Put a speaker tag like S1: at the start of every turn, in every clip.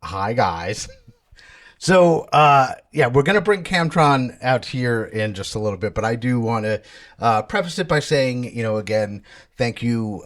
S1: Hi, guys. So, yeah, we're going to bring Camtron out here in just a little bit, but I do want to preface it by saying, again, thank you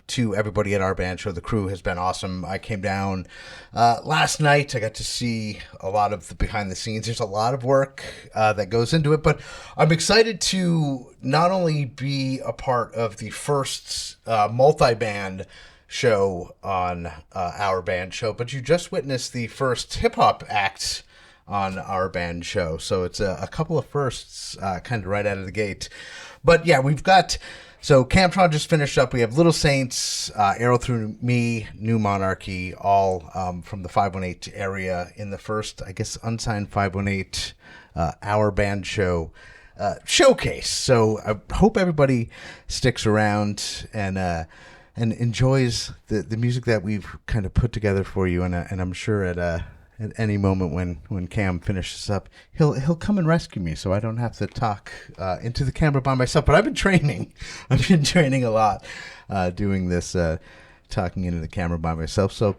S1: to everybody at our band show. The crew has been awesome. I came down last night. I got to see a lot of the behind the scenes. There's a lot of work that goes into it, but I'm excited to not only be a part of the first multi-band show on our band show, but you just witnessed the first hip hop act on our band show. So it's a couple of firsts kind of right out of the gate. But yeah, we've got, so Camtron just finished up. We have Little Saints, Arrow Through Me, New Monarchy, all from the 518 area in the first, I guess, Unsigned 518 our band show showcase. So I hope everybody sticks around and enjoys the music that we've kind of put together for you. And I'm sure at any moment when Cam finishes up, he'll come and rescue me, so I don't have to talk into the camera by myself. But I've been training. I've been training a lot, doing this, talking into the camera by myself. So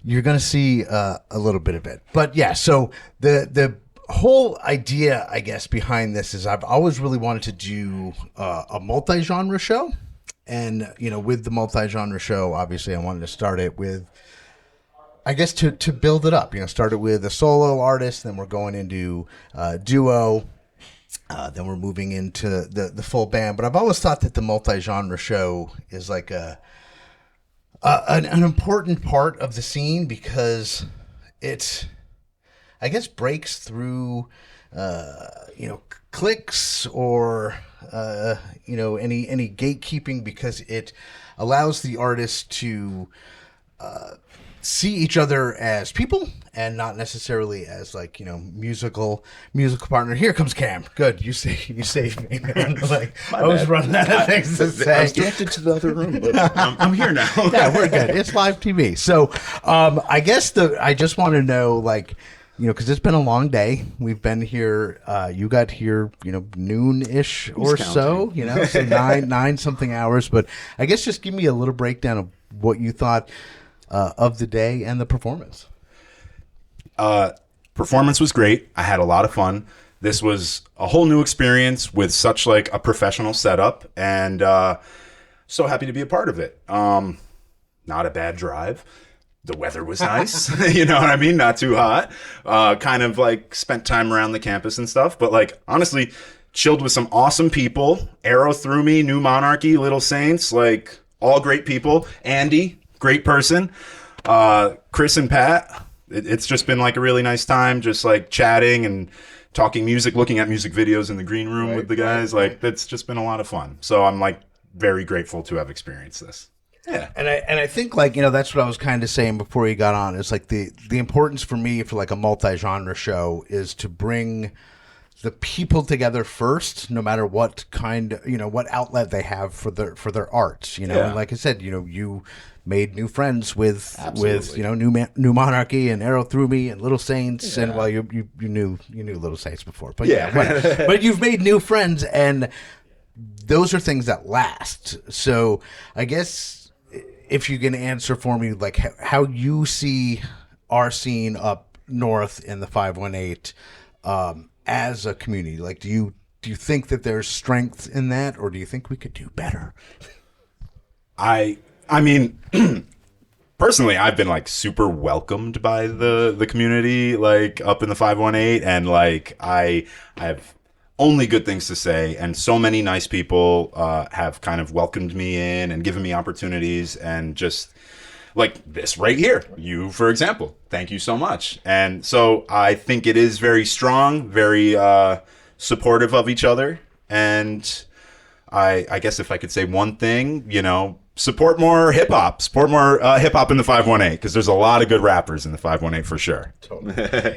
S1: you're gonna see a little bit of it. But yeah, so the whole idea, I guess, behind this is I've always really wanted to do a multi-genre show. And, with the multi-genre show, obviously I wanted to start it with, I guess, to build it up. Start it with a solo artist, then we're going into duo, then we're moving into the full band. But I've always thought that the multi-genre show is like an important part of the scene because it, I guess, breaks through, clicks or any gatekeeping, because it allows the artist to see each other as people and not necessarily as musical partner. Here comes Cam. Good, you saved me, man. I was running out of things to say.
S2: I was directed to the other room, but I'm here now.
S1: Yeah, we're good. It's live TV. So I guess I just want to know, because it's been a long day. We've been here. You got here, noon-ish or so. So nine something hours. But I guess just give me a little breakdown of what you thought of the day and the performance.
S2: Performance was great. I had a lot of fun. This was a whole new experience with such a professional setup, and so happy to be a part of it. Not a bad drive. The weather was nice. You know what I mean? Not too hot. Kind of spent time around the campus and stuff. But honestly, chilled with some awesome people. Arrow Through Me, New Monarchy, Little Saints, all great people. Andy, great person. Chris and Pat. It's just been a really nice time, just chatting and talking music, looking at music videos in the green room with the guys. It's just been a lot of fun. So I'm very grateful to have experienced this. Yeah.
S1: And I think that's what I was kind of saying before you got on. It's the importance for me for a multi-genre show is to bring the people together first, no matter what kind, what outlet they have for their art,
S2: Yeah.
S1: And like I said, you made new friends with New Monarchy and Arrow Through Me and Little Saints, and you knew Little Saints before, but but you've made new friends, and those are things that last. So I guess if you can answer for me, how you see our scene up north in the 518 as a community, do you think that there's strength in that, or do you think we could do better?
S2: I mean, personally, I've been super welcomed by the community up in the 518, and I have only good things to say, and so many nice people have kind of welcomed me in and given me opportunities, and just this right here, you, for example, thank you so much. And so I think it is very strong, very supportive of each other, and I guess if I could say one thing, support more hip hop. Support more hip hop in the 518, because there's a lot of good rappers in the 518 for sure.
S1: Totally.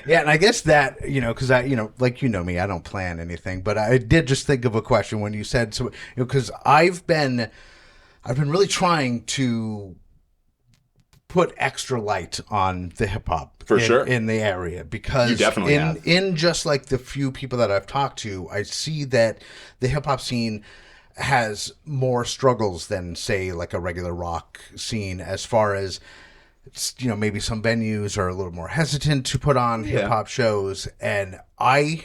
S1: Yeah, and I guess that because I me, I don't plan anything, but I did just think of a question when you said so, because I've been really trying to put extra light on the hip hop
S2: for sure
S1: in the area, because
S2: you definitely have.
S1: In just the few people that I've talked to, I see that the hip hop scene has more struggles than, say, a regular rock scene, as far as maybe some venues are a little more hesitant to put on hip hop shows, and I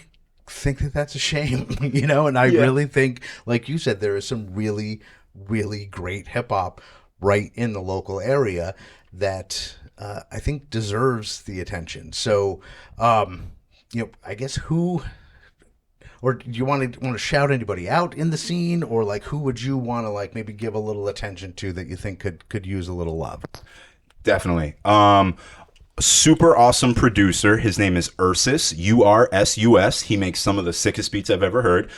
S1: think that that's a shame, and I really think, like you said, there is some really, really great hip hop right in the local area that I think deserves the attention. So, I guess or do you want to shout anybody out in the scene, or like who would you want to like maybe give a little attention to that you think could use a little love?
S2: Definitely. Super awesome producer. His name is Ursus, Ursus. He makes some of the sickest beats I've ever heard.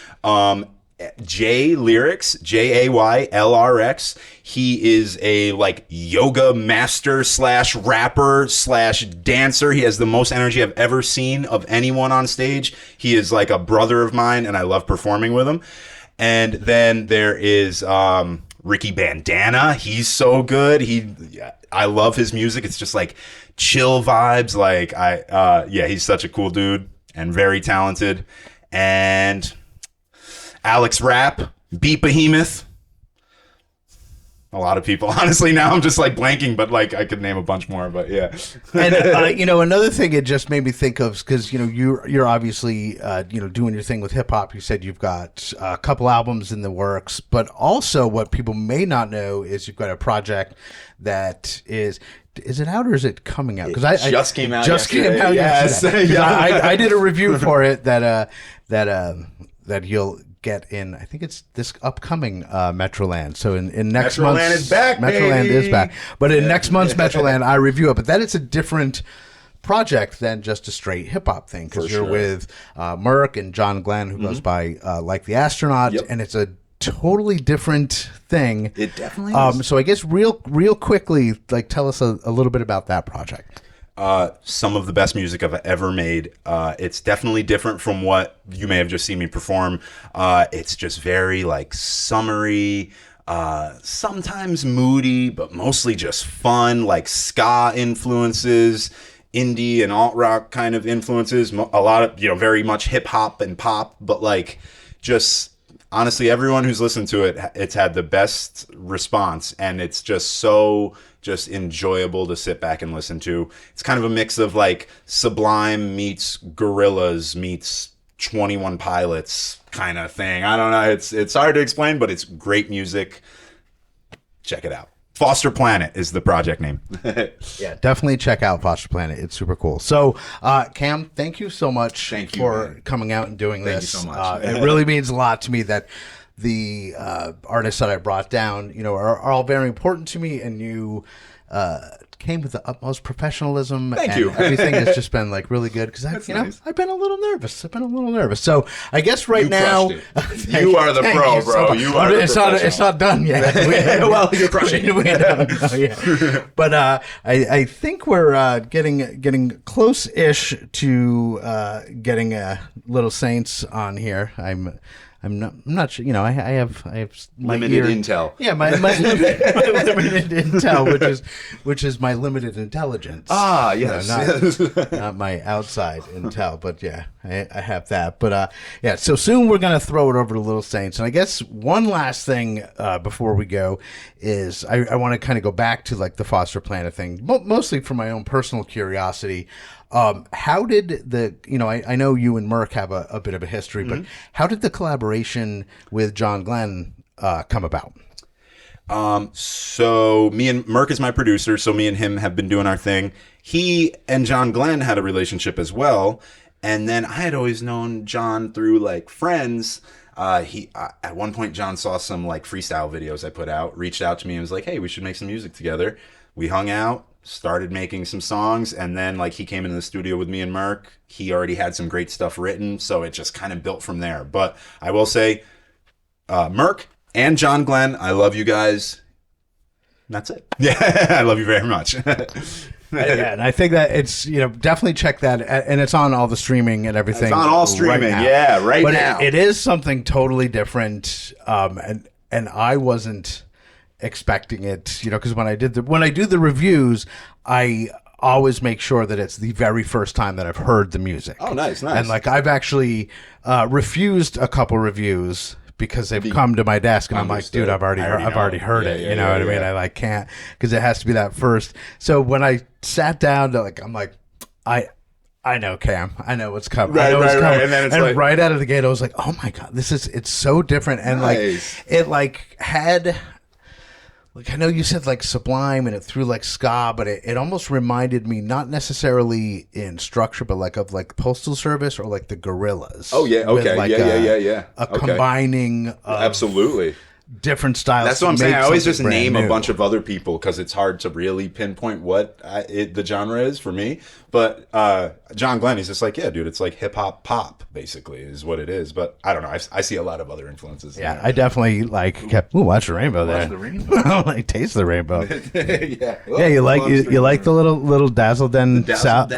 S2: J Lyrics, JAYLRX. He is a like yoga master / rapper / dancer. He has the most energy I've ever seen of anyone on stage. He is like a brother of mine, and I love performing with him. And then there is Ricky Bandana. He's so good. I love his music. It's just like chill vibes. Like he's such a cool dude and very talented. And Alex Rapp, Beat Behemoth. A lot of people. Honestly, now I'm just like blanking, but like I could name a bunch more. But yeah.
S1: And another thing it just made me think of, because you're obviously doing your thing with hip hop. You said you've got a couple albums in the works, but also what people may not know is you've got a project that is it out or is it coming out?
S2: Because I just came out.
S1: Yes. I did a review for it that you'll get in. I think it's this upcoming Metroland. So in next month's
S2: Metroland is back.
S1: Metroland
S2: baby.
S1: is back. But in next month's Metroland, I review it. But that is a different project than just a straight hip hop thing, because you're with Merc and John Glenn, who goes by Like the Astronaut, and it's a totally different thing.
S2: It definitely is.
S1: So I guess real quickly, like tell us a little bit about that project.
S2: Some of the best music I've ever made. It's definitely different from what you may have just seen me perform. It's just very like summery, sometimes moody, but mostly just fun, like ska influences, indie and alt rock kind of influences. A lot of, very much hip hop and pop, but like just honestly, everyone who's listened to it, it's had the best response, and it's just enjoyable to sit back and listen to. It's kind of a mix of like Sublime meets Gorillaz meets 21 Pilots kind of thing. I don't know. It's hard to explain, but it's great music. Check it out. Foster Planet is the project name.
S1: Yeah, definitely check out Foster Planet. It's super cool. So, Cam, thank you so much for coming out and doing this.
S2: Thank you so much.
S1: It really means a lot to me that the artists that I brought down, are all very important to me, and you came with the utmost professionalism.
S2: Thank you.
S1: Everything has just been like really good, because I've been a little nervous. So I guess now
S2: you are the pro, bro.
S1: So
S2: you are.
S1: It's not done yet.
S2: Well, you're crushing it.
S1: But I think we're getting close-ish to getting Little Saints on here. I'm not sure. I have my
S2: limited intel.
S1: Yeah, my limited intel, which is my limited intelligence.
S2: Ah, yes,
S1: not my outside intel, but yeah, I have that. But so soon we're gonna throw it over to Little Saints, and I guess one last thing before we go is I want to kind of go back to like the Foster Planet thing, mostly for my own personal curiosity. How did I know you and Merc have a bit of a history, but how did the collaboration with John Glenn come about?
S2: So me and Merc is my producer, so me and him have been doing our thing. He and John Glenn had a relationship as well, and then I had always known John through like friends. At one point, John saw some like freestyle videos I put out, reached out to me and was like, "Hey, we should make some music together." We hung out, started making some songs, and then like he came into the studio with me and Merc. He already had some great stuff written, so it just kind of built from there. But I will say, Merc and John Glenn, I love you guys. And that's it. Yeah, I love you very much.
S1: Yeah, and I think that it's definitely check that, and it's on all the streaming and everything.
S2: It's on all streaming, right now.
S1: But it is something totally different, and I wasn't expecting it, because when I do the reviews, I always make sure that it's the very first time that I've heard the music.
S2: Oh, nice.
S1: And like I've actually refused a couple reviews because they've come to my desk and I'm like, dude, I've already heard
S2: Yeah,
S1: it.
S2: yeah,
S1: You know what I mean? I like can't, because it has to be that first. So when I sat down to I'm like, I know, Cam. I know what's coming.
S2: Right,
S1: I know what's coming.
S2: right. And then it's like,
S1: right out of the gate, I was like, oh my God, it's so different. And
S2: nice.
S1: had, I know you said Sublime and it threw ska, but it almost reminded me, not necessarily in structure, but of Postal Service or the Gorillas.
S2: Oh yeah, okay, yeah.
S1: A combining of
S2: absolutely
S1: different styles.
S2: That's what I'm saying. I always just name a bunch of other people because it's hard to really pinpoint what the genre is for me. But John Glenn, he's just yeah, dude, it's hip hop pop basically is what it is. But I don't know. I see a lot of other influences.
S1: Yeah, I definitely kept. Ooh, watch the rainbow there.
S2: Watch the rainbow.
S1: Taste the rainbow.
S2: Yeah.
S1: Yeah, you like the little Dazzle Den South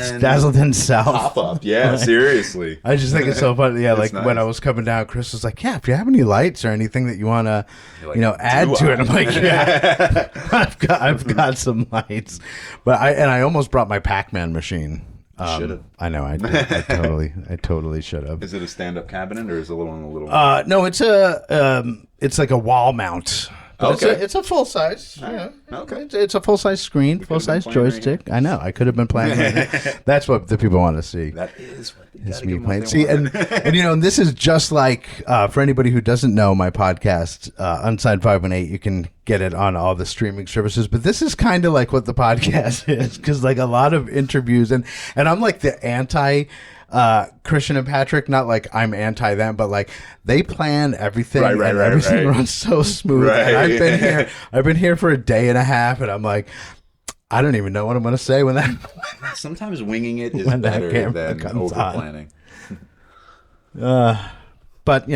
S2: pop up. Yeah, seriously.
S1: I just think it's so funny. Yeah,
S2: nice.
S1: When I was coming down, Chris was like, "Yeah, if you have any lights or anything that you want to, add to it." I'm like, "Yeah, I've got some lights," but I almost brought my Pac-Man machine.
S2: Should have.
S1: I know. I totally should have.
S2: Is it a stand-up cabinet or is it a little?
S1: No, it's like a wall mount. But
S2: okay.
S1: It's a full size.
S2: Okay.
S1: It's a full size screen, full size joystick. Right, I know. I could have been playing. That's what the people want to see.
S2: That is what
S1: it's me playing. See, and this is just for anybody who doesn't know my podcast, Unsigned518. You can get it on all the streaming services. But this is kind of what the podcast is, because a lot of interviews and I'm the anti. Christian and Patrick, not I'm anti them, but they plan everything and everything runs so smooth. And I've been here for a day and a half, and I'm I don't even know what I'm going to say when that.
S2: Sometimes winging it is better than over planning.
S1: But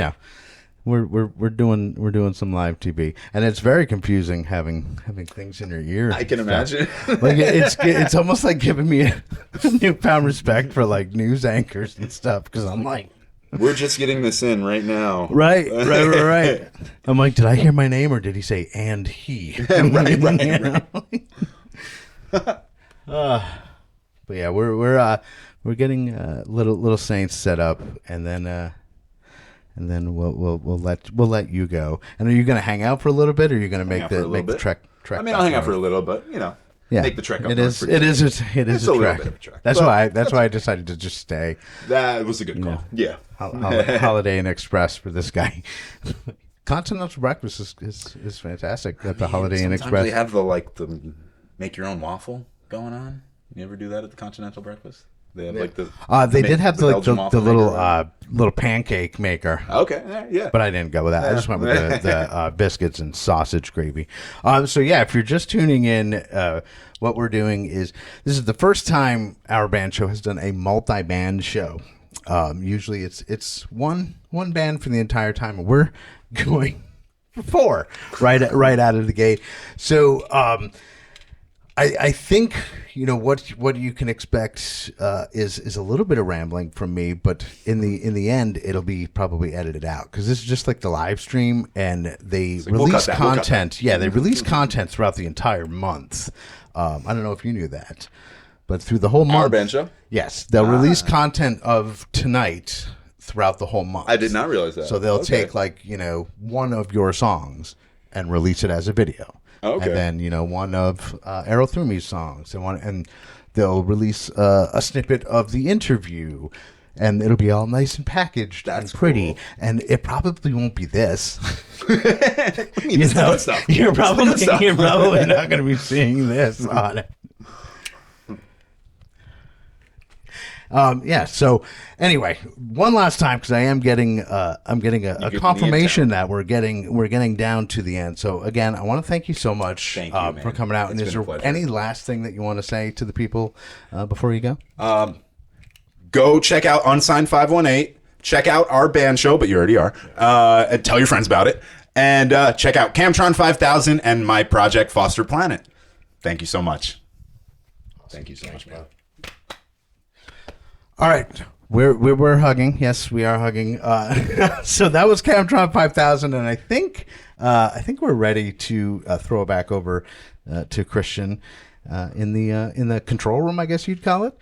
S1: we're doing some live TV, and it's very confusing having things in your ear.
S2: I can imagine.
S1: It's almost giving me a newfound respect for news anchors and stuff, because I'm
S2: we're just getting this in right now.
S1: Right. I'm did I hear my name or did he say and he?
S2: right.
S1: But yeah, we're getting little Saints set up, and then we'll let you go. And are you going to hang out for a little bit, or are you going to make the trek?
S2: I mean, I'll hang out for a little, but make the trek up.
S1: It is a trek.
S2: Little bit of a trek.
S1: That's why I decided to just stay.
S2: That was a good call. Yeah.
S1: Holiday Inn Express for this guy. Continental breakfast is fantastic at the Holiday Inn Express.
S2: They have the make your own waffle going on. You ever do that at the Continental breakfast? They have
S1: they did have the little pancake maker.
S2: Okay, yeah.
S1: But I didn't go with that. I just went with the biscuits and sausage gravy. So yeah, if you're just tuning in, what we're doing is this is the first time our band show has done a multi-band show. Usually it's one band for the entire time, and we're going for 4 right out of the gate. So I think what you can expect is a little bit of rambling from me, but in the end it'll be probably edited out, because this is just the live stream, and they release content. Yeah, they release content throughout the entire month. I don't know if you knew that, but through the whole month.
S2: Our band show?
S1: Yes, they'll release content of tonight throughout the whole month.
S2: I did not realize that.
S1: So they'll take one of your songs and release it as a video.
S2: Okay.
S1: And then one of Arrow Through Me's songs, and they'll release a snippet of the interview, and it'll be all nice and packaged and pretty. Cool. And it probably won't be this. You're probably not going to be seeing this on it. So anyway, one last time, because I'm getting a confirmation that we're getting down to the end. So again, I want to thank you so much for coming out. And is there any last thing that you want to say to the people before you go?
S2: Go check out Unsigned518. Check out our band show, but you already are. And tell your friends about it. And check out Camtron5000 and my project Foster Planet. Thank you so much. Thank you so much, man.
S1: All right, we're hugging. Yes, we are hugging. So that was Camtron5000, and I think we're ready to throw it back over to Christian in the control room, I guess you'd call it.